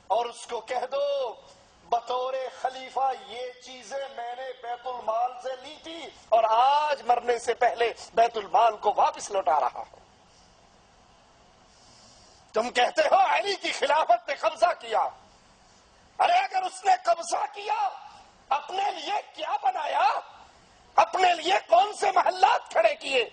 اور اس کو کہہ دو بطور خلیفہ یہ چیزیں میں نے بیت المال سے لی تھی اور آج مرنے سے پہلے بیت المال کو واپس لوٹا رہا ہوں۔ تم کہتے ہو علی کی خلافت نے قبضہ کیا، ارے اگر اس نے قبضہ کیا اپنے لیے کیا بنایا؟ اپنے لیے کون سے محلات کھڑے کیے؟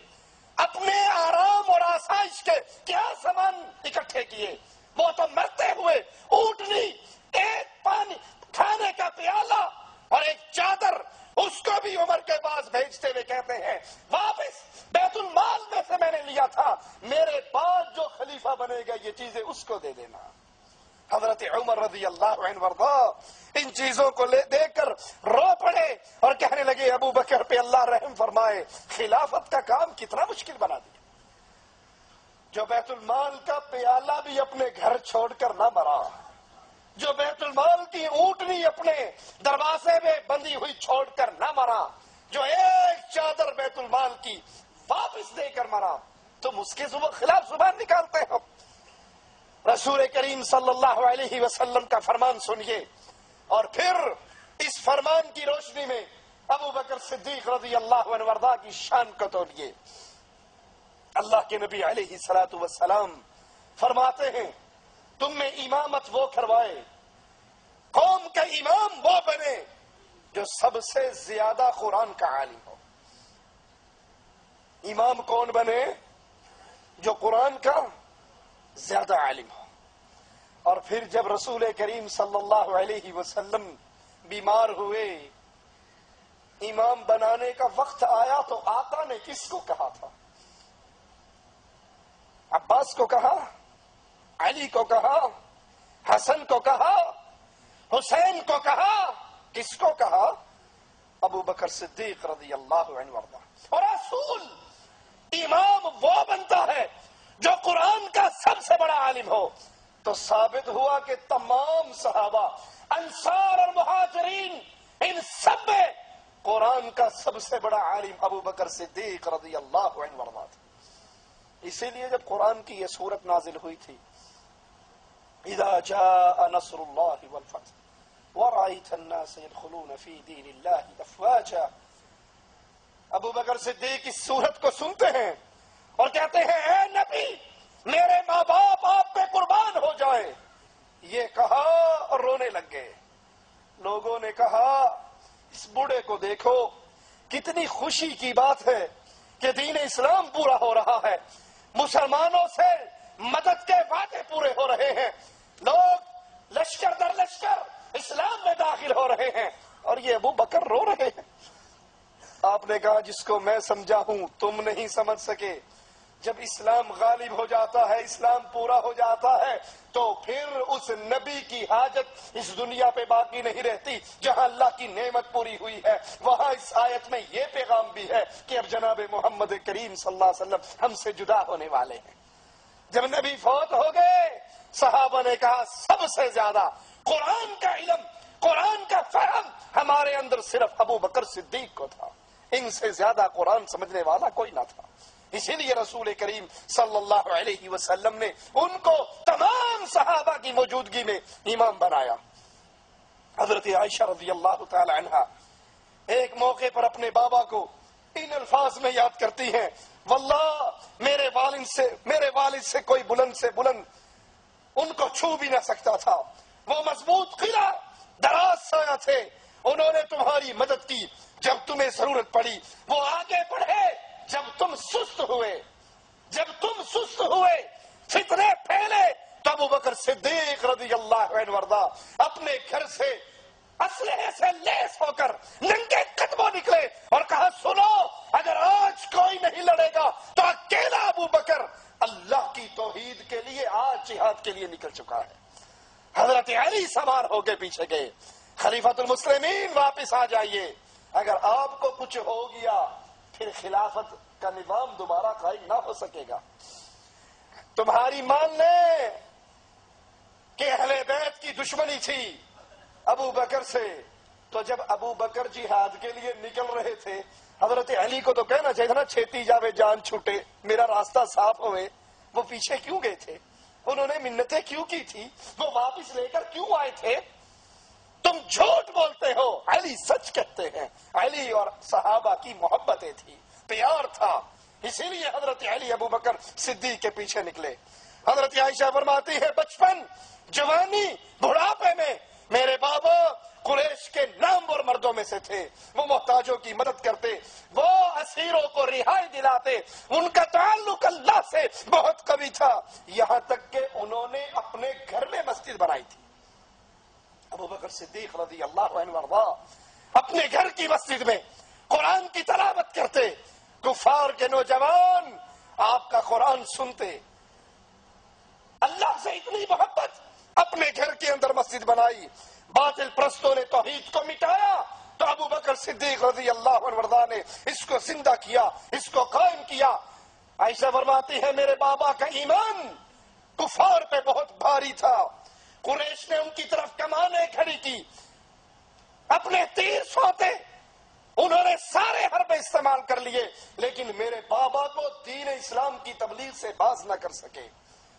اپنے آرام اور آسائش کے کیا سامان اکٹھے کیے؟ وہ تو مرتے ہوئے اونٹنی، ایک پانی کھانے کا پیالہ اور ایک چادر، اس کو بھی عمر کے پاس بھیجتے ہوئے کہتے ہیں واپس بیت المال میں سے میں نے لیا تھا، میرے بعد جو خلیفہ بنے گا یہ چیزیں اس کو دے دینا۔ حضرت عمر رضی اللہ عنہ وارضا ان چیزوں کو دیکھ کر رو پڑے اور کہنے لگے ابو بکر پہ اللہ رحم فرمائے، خلافت کا کام کتنا مشکل بنا دیا۔ جو بیت المال کا پیالہ بھی اپنے گھر چھوڑ کر نہ مرا، جو بیت المال کی اونٹنی اپنے دروازے میں بندی ہوئی چھوڑ کر نہ مرا، جو ایک چادر بیت المال کی واپس دے کر مرا، تم اس کے خلاف زبان نکالتے ہو۔ رسول کریم صلی اللہ علیہ وسلم کا فرمان سنیے اور پھر اس فرمان کی روشنی میں ابو بکر صدیق رضی اللہ عنہ وارضا کی شان کو تولیے۔ اللہ کے نبی علیہ الصلوۃ والسلام فرماتے ہیں تم میں امامت وہ کروائے، قوم کا امام وہ بنے جو سب سے زیادہ قرآن کا عالم ہو۔ امام کون بنے؟ جو قرآن کا زیادہ عالم ہو۔ اور پھر جب رسول کریم صلی اللہ علیہ وسلم بیمار ہوئے، امام بنانے کا وقت آیا تو آقا نے کس کو کہا تھا؟ عباس کو کہا، علی کو کہا، حسن کو کہا، حسین کو کہا، کس کو کہا؟ ابو بکر صدیق رضی اللہ عنہ وارضا۔ اور رسول امام وہ بنتا ہے جو قرآن کا سب سے بڑا عالم ہو۔ تو ثابت ہوا کہ تمام صحابہ، انصار اور مہاجرین، ان سب میں قرآن کا سب سے بڑا عالم ابو بکر صدیق رضی اللہ عنہ وارضا تھا۔ اسی لیے جب قرآن کی یہ سورت نازل ہوئی تھی، اذا جاء نصر اللہ والفتح ورأيت الناس يدخلون في دين الله افواجا، ابو بکر صدیق اس سورت کو سنتے ہیں اور کہتے ہیں اے نبی میرے ماں باپ آپ پہ قربان ہو جائے۔ یہ کہا اور رونے لگ گئے۔ لوگوں نے کہا اس بوڑھے کو دیکھو، کتنی خوشی کی بات ہے کہ دین اسلام پورا ہو رہا ہے، مسلمانوں سے مدد کے وعدے پورے ہو رہے ہیں، لوگ لشکر در لشکر اسلام میں داخل ہو رہے ہیں، اور یہ ابو بکر رو رہے ہیں۔ آپ نے کہا جس کو میں سمجھا ہوں تم نہیں سمجھ سکے۔ جب اسلام غالب ہو جاتا ہے، اسلام پورا ہو جاتا ہے، تو پھر اس نبی کی حاجت اس دنیا پہ باقی نہیں رہتی۔ جہاں اللہ کی نعمت پوری ہوئی ہے وہاں اس آیت میں یہ پیغام بھی ہے کہ اب جناب محمد کریم صلی اللہ علیہ وسلم ہم سے جدا ہونے والے ہیں۔ جب نبی فوت ہو گئے، صحابہ نے کہا سب سے زیادہ قرآن کا علم، قرآن کا فہم ہمارے اندر صرف ابو بکر صدیق کو تھا، ان سے زیادہ قرآن سمجھنے والا کوئی نہ تھا۔ اسی لیے رسول کریم صلی اللہ علیہ وسلم نے ان کو تمام صحابہ کی موجودگی میں امام بنایا۔ حضرت عائشہ رضی اللہ تعالی عنہا ایک موقع پر اپنے بابا کو ان الفاظ میں یاد کرتی ہیں، واللہ میرے والد سے کوئی بلند سے بلند ان کو چھو بھی نہ سکتا تھا، وہ مضبوط قلعہ دراز سایہ تھے، انہوں نے تمہاری مدد کی جب تمہیں ضرورت پڑی، وہ آگے بڑھے جب تم سست ہوئے، فتنے پھیلے تو ابو بکر صدیق رضی اللہ عنہ وارضا اپنے گھر سے اسلحے سے لیس ہو کر ننگے قدموں نکلے اور کہا سنو، اگر آج کوئی نہیں لڑے گا تو اکیلا ابو بکر اللہ کی توحید کے لیے آج جہاد کے لیے نکل چکا ہے۔ حضرت علی سوار ہو کے پیچھے گئے، خلیفۃ المسلمین واپس آ جائیے، اگر آپ کو کچھ ہو گیا پھر خلافت کا نظام دوبارہ قائم نہ ہو سکے گا۔ تمہاری مان لے کہ اہل بیت کی دشمنی تھی ابو بکر سے، تو جب ابو بکر جہاد کے لیے نکل رہے تھے حضرت علی کو تو کہنا چاہیے نا چھیتی جاوے جان چھوٹے، میرا راستہ صاف ہوئے، وہ پیچھے کیوں گئے تھے؟ انہوں نے منتیں کیوں کی تھی؟ وہ واپس لے کر کیوں آئے تھے؟ تم جھوٹ بولتے ہو، علی سچ کہتے ہیں۔ علی اور صحابہ کی محبتیں تھی، پیار تھا، اسی لیے حضرت علی ابو بکر صدیق کے پیچھے نکلے۔ حضرت عائشہ فرماتی ہے بچپن، جوانی، بڑھاپے میں میرے بابا قریش کے نامور مردوں میں سے تھے، وہ محتاجوں کی مدد کرتے، وہ اسیروں کو رہائی دلاتے، ان کا تعلق اللہ سے بہت قوی تھا، یہاں تک کہ انہوں نے اپنے گھر میں مسجد بنائی تھی۔ ابو بکر صدیق رضی اللہ عنہ وارضا اپنے گھر کی مسجد میں قرآن کی تلاوت کرتے، کفار کے نوجوان آپ کا قرآن سنتے۔ اللہ سے اتنی محبت، اپنے گھر کے اندر مسجد بنائی۔ باطل پرستوں نے توحید کو مٹایا تو ابو بکر صدیق رضی اللہ عنہ وارضا نے اس کو زندہ کیا، اس کو قائم کیا۔ عائشہ فرماتی ہے میرے بابا کا ایمان کفار پہ بہت بھاری تھا، قریش نے ان کی طرف کمانیں کھڑی کی، اپنے تیر سوتے، انہوں نے سارے حربے استعمال کر لیے، لیکن میرے بابا کو دین اسلام کی تبلیغ سے باز نہ کر سکے۔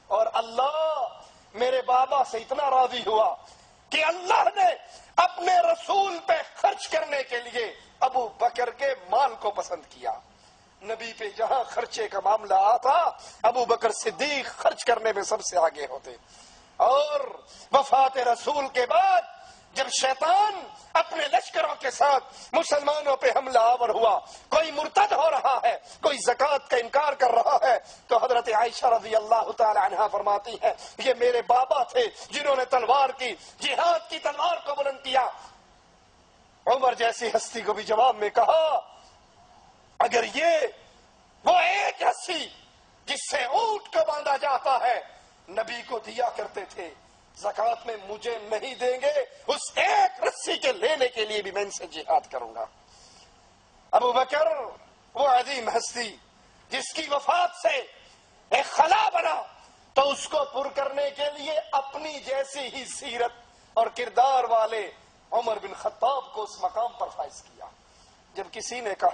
اور اللہ میرے بابا سے اتنا راضی ہوا کہ اللہ نے اپنے رسول پہ خرچ کرنے کے لیے ابو بکر کے مال کو پسند کیا۔ نبی پہ جہاں خرچے کا معاملہ آتا ابو بکر صدیق خرچ کرنے میں سب سے آگے ہوتے۔ اور وفات رسول کے بعد جب شیطان اپنے لشکروں کے ساتھ مسلمانوں پہ حملہ آور ہوا، کوئی مرتد ہو رہا ہے، کوئی زکوٰۃ کا انکار کر رہا ہے، تو حضرت عائشہ رضی اللہ تعالی عنہا فرماتی ہے یہ میرے بابا تھے جنہوں نے تلوار کی، جہاد کی تلوار کو بلند کیا۔ عمر جیسی ہستی کو بھی جواب میں کہا اگر یہ وہ ایک رسی جس سے اونٹ کو باندھا جاتا ہے نبی کو دیا کرتے تھے، زکوٰۃ میں مجھے نہیں دیں گے، اس ایک رسی کے لینے کے لیے بھی میں ان سے جہاد کروں گا۔ ابو بکر وہ عظیم ہستی جس کی وفات سے ایک خلا بنا تو اس کو پر کرنے کے لیے اپنی جیسی ہی سیرت اور کردار والے عمر بن خطاب کو اس مقام پر فائز کیا۔ جب کسی نے کہا